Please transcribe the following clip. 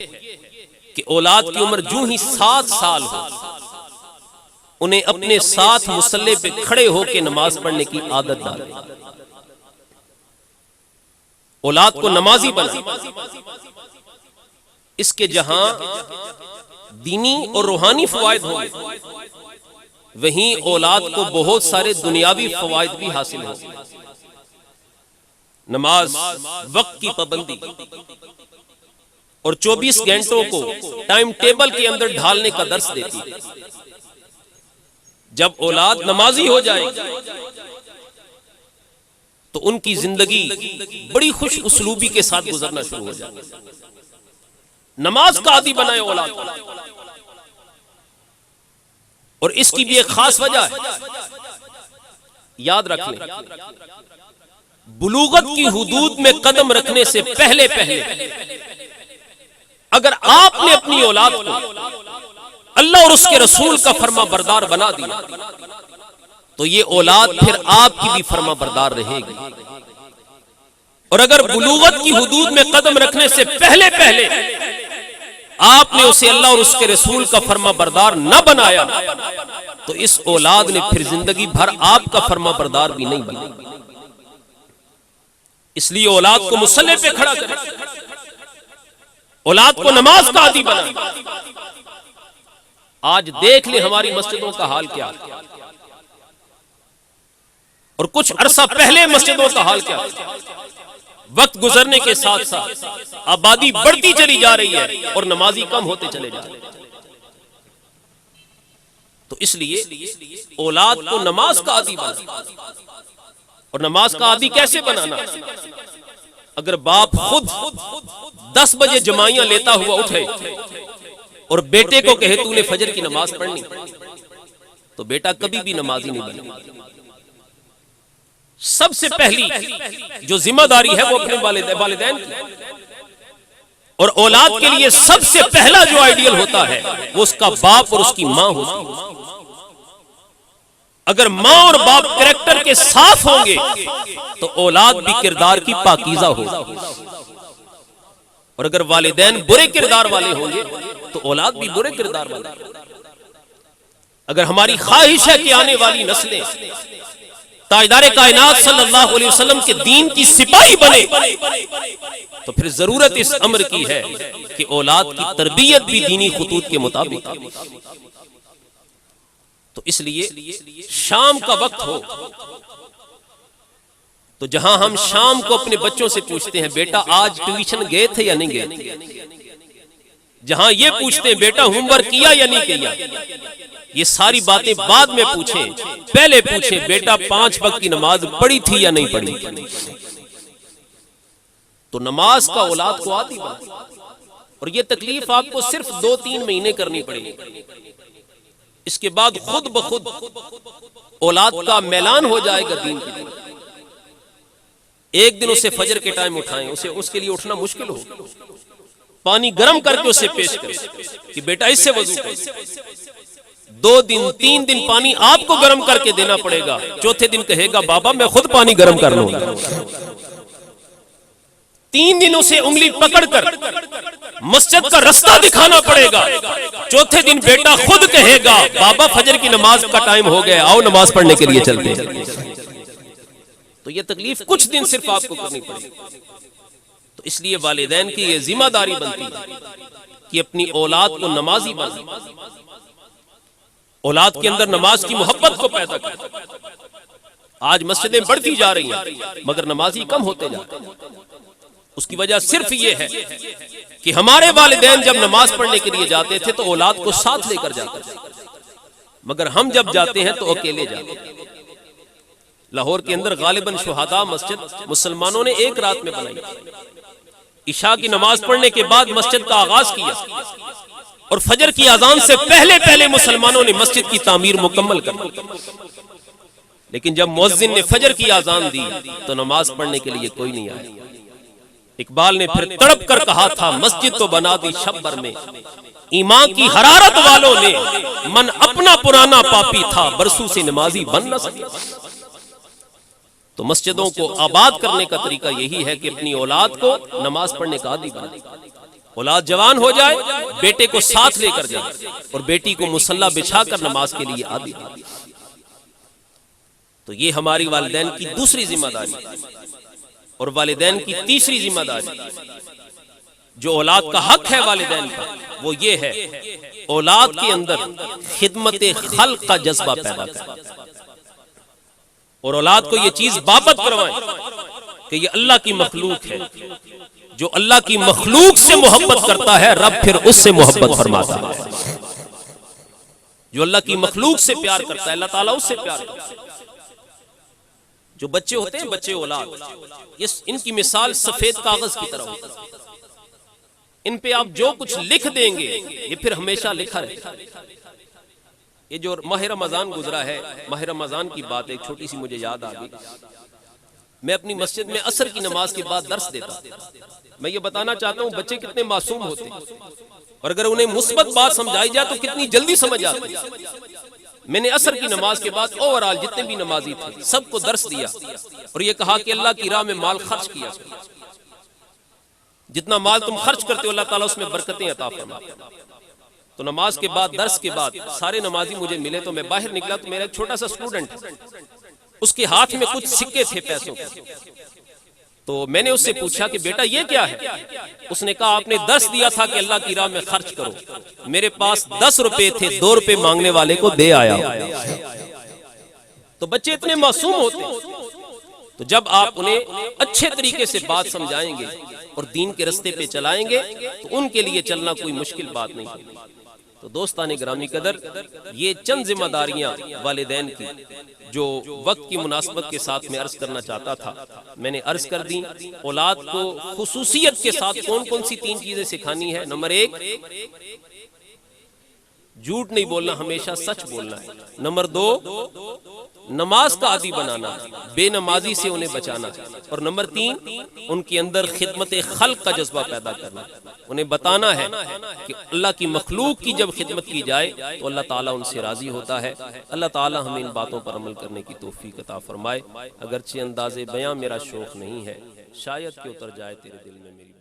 कि औलाद की उम्र जूं ही 7 साल हो, उन्हें अपने साथ मुसल्ले पे खड़े होकर नमाज पढ़ने की आदत डालें। औलाद को नमाजी बनाएं। इसके जहां दीनी और रूहानी फवायद होंगे, वहीं औलाद को बहुत सारे दुनियावी फवायद भी हासिल होंगे। नमाज वक्त की पाबंदी और 24 घंटों को टाइम टेबल के अंदर ढालने का दर्स देती है। जब औलाद नमाजी हो जाएगी तो उनकी जिंदगी बड़ी खुश उसलूबी के साथ गुजरना शुरू हो जाएगी। नमाज का आदी बनाए औलाद को। और इसकी भी एक खास वजह है, याद रख लें, बुलूगत की हुदूद में कदम रखने से पहले अगर आपने अपनी औलाद को अल्लाह और उसके रसूल का फर्मा बरदार बना दिया तो ये औलाद फिर आपकी भी फर्मा बरदार रहेगी। और अगर बुलूगत की हुदूद में कदम रखने से पहले आपने उसे अल्लाह और उसके रसूल का फर्मा बरदार न बनाया तो इस औलाद ने फिर जिंदगी भर आपका फर्मा बरदार भी नहीं बना। इसलिए औलाद को मुसल्ले पे खड़ा करें, औलाद को नमाज का आदी बनाएं। आज देख ले हमारी मस्जिदों का हाल क्या और कुछ अरसा पहले मस्जिदों का हाल क्या। वक्त गुजरने के साथ साथ आबादी बढ़ती चली जा रही है और नमाजी कम होते चले जा रहे हैं। तो इसलिए औलाद को नमाज का आदी बनाना। और नमाज का आदी कैसे बनाना? अगर बाप खुद 10 बजे जमाइयां लेता हुआ उठे और बेटे को कहे तूने फजर की नमाज पढ़नी, तो बेटा कभी भी नमाजी नहीं बनेगा। सबसे पहली जो जिम्मेदारी है वो अपने वालिदैन की। और औलाद के लिए सबसे पहला जो आइडियल होता है वो उसका बाप और उसकी मां होती है। अगर मां और बाप कैरेक्टर के साफ होंगे तो औलाद भी किरदार की पाकीज़ा होगी। और अगर वालिदैन बुरे किरदार वाले होंगे तो औलाद भी बुरे किरदार वाले। अगर हमारी ख्वाहिश है कि आने वाली नस्लें ताजदारे कायनात सल्लल्लाहु अलैहि वसल्लम के दीन की सिपाही बने, तो फिर जरूरत इस अम्र की है कि औलाद की तरबियत भी दीनी खुतूत के मुताबिक। तो इसलिए शाम का वक्त हो तो जहां हम शाम को अपने बच्चों से पूछते हैं बेटा आज ट्यूशन गए थे या नहीं गए, जहां ये पूछते हैं बेटा होमवर्क किया या नहीं किया, ये सारी बातें बाद में पूछें। पहले पूछें बेटा 5 वक्त की नमाज पढ़ी थी या नहीं पढ़ी। तो नमाज का औलाद को आदी बना। और ये तकलीफ आपको सिर्फ 2-3 महीने करनी पड़ेगी। इसके बाद खुद ब खुद औलाद का मैलान हो जाएगा दीन के लिए। एक दिन उसे फजर के टाइम उठाएं, उसके लिए उठना मुश्किल हो, पानी गर्म करके उसे पेश करें कि बेटा इससे वजू कर। 2 दिन 3 दिन पानी आपको गर्म करके देना पड़ेगा। चौथे दिन कहेगा बाबा मैं खुद पानी गर्म कर लूंगा। 3 दिन उसे उंगली पकड़कर मस्जिद का रास्ता दिखाना पड़ेगा। चौथे दिन बेटा खुद कहेगा बाबा फजर की नमाज का टाइम हो गया, आओ नमाज पढ़ने के लिए चलते हैं। तो ये तकलीफ कुछ दिन सिर्फ आपको करनी पड़ेगी। तो इसलिए वालिदैन की ये जिम्मेदारी बनती है कि अपनी औलाद को नमाजी बनाए, औलाद के अंदर नमाज की मोहब्बत को पैदा करें। आज मस्जिदें बढ़ती जा रही हैं मगर नमाजी कम होते जा रहे हैं। उसकी वजह सिर्फ ये है कि हमारे वालिदैन जब नमाज पढ़ने के लिए जाते थे तो औलाद को साथ लेकर जाते थे, मगर हम जब जाते हैं तो अकेले जाते हैं। लाहौर के अंदर गालिबन शुहादा मस्जिद मुसलमानों ने एक रात में बनाई। इशा की नमाज पढ़ने के बाद मस्जिद का आगाज किया और फजर की अजान से पहले मुसलमानों ने मस्जिद की तामीर मुकम्मल कर दी। लेकिन जब मुअज्जिन ने फजर की अजान दी तो नमाज पढ़ने के लिए कोई नहीं आया। इकबाल ने फिर तड़प कर कहा था मस्जिद तो बना दी शब भर में, ईमान की हरारत वालों ने मन अपना पुराना पापी था, बरसों से नमाजी बन न सके। तो मस्जिदों को आबाद करने का तरीका यही है कि अपनी औलाद को नमाज पढ़ने का आदी बनाए। औलाद जवान हो जाए, बेटे को साथ लेकर जाए और बेटी को मुसल्ला बिछाकर नमाज के लिए आदि। तो ये हमारी वालिदैन की दूसरी जिम्मेदारी। और वालिदैन की तीसरी जिम्मेदारी जो औलाद का हक है वालिदैन का, वो ये है औलाद के अंदर खिदमत खल्क का जज्बा पैदा करें और औलाद को ये चीज बाबत करवाएं कि ये अल्लाह की मखलूक है। जो अल्लाह की मखलूक से मोहब्बत करता है, रब फिर उससे मोहब्बत फरमाता है। जो अल्लाह की मखलूक से प्यार करता है, अल्लाह ताला उससे प्यार करता है। जो बच्चे होते हैं, बच्चे औलाद, इनकी मिसाल सफेद कागज की तरह होती है। इन पे आप जो कुछ लिख देंगे ये फिर हमेशा लिखा रहेगा। ये जो माह रमजान गुजरा है, माह रमजान की बात एक छोटी सी मुझे याद आ गई। मैं अपनी मस्जिद में असर की नमाज के बाद दर्स देता। मैं ये बताना चाहता हूँ बच्चे कितने मासूम होते हैं और अगर उन्हें मुस्बत बात समझाई जाए तो कितनी जल्दी समझ आती है। मैंने असर की नमाज के बाद ओवरऑल जितने भी नमाजी थे सबको दर्स दिया और ये कहा कि अल्लाह की राह में माल खर्च किया। जितना माल तुम खर्च करते हो अल्लाह ताला उसमें बरकतें अता फरमाता है। तो नमाज के बाद, दर्स के बाद सारे नमाजी मुझे मिले तो मैं बाहर निकला तो मेरा एक छोटा सा स्टूडेंट, उसके हाथ में कुछ सिक्के थे पैसों के। तो मैंने उससे पूछा कि बेटा ये क्या है? उसने कहा आपने दर्स दिया था कि अल्लाह की राह में खर्च करो। मेरे पास 10 रुपए थे, 2 रुपए मांगने वाले को दे आया। तो बच्चे इतने मासूम होते। तो जब आप उन्हें अच्छे तरीके से बात समझाएंगे और दीन के रास्ते पे चलाएंगे तो उनके लिए चलना कोई मुश्किल बात नहीं होगी। तो दोस्ताने ग्रामी कदर, ये चंद जिम्मेदारियां वालिदैन की जो वक्त की मुनासबत के साथ में अर्ज करना चाहता था, मैंने अर्ज कर दी। औलाद को खुसूसियत के साथ कौन कौन सी 3 चीजें सिखानी है। नंबर 1, झूठ नहीं बोलना, हमेशा सच बोलना है। नंबर 2, नमाज का आदी बनाना, बेनमाजी से उन्हें बचाना। और नंबर 3, उनके अंदर खिदमत खल्क का जज्बा पैदा करना। उन्हें बताना है कि अल्लाह की मखलूक की जब खिदमत की जाए तो अल्लाह ताला उनसे राजी होता है। अल्लाह ताला हमें इन बातों पर अमल करने की तौफीक अता फरमाए। अगरचे अंदाज़े बयां मेरा शौक नहीं है, शायद कि उतर जाए तेरे दिल में मेरी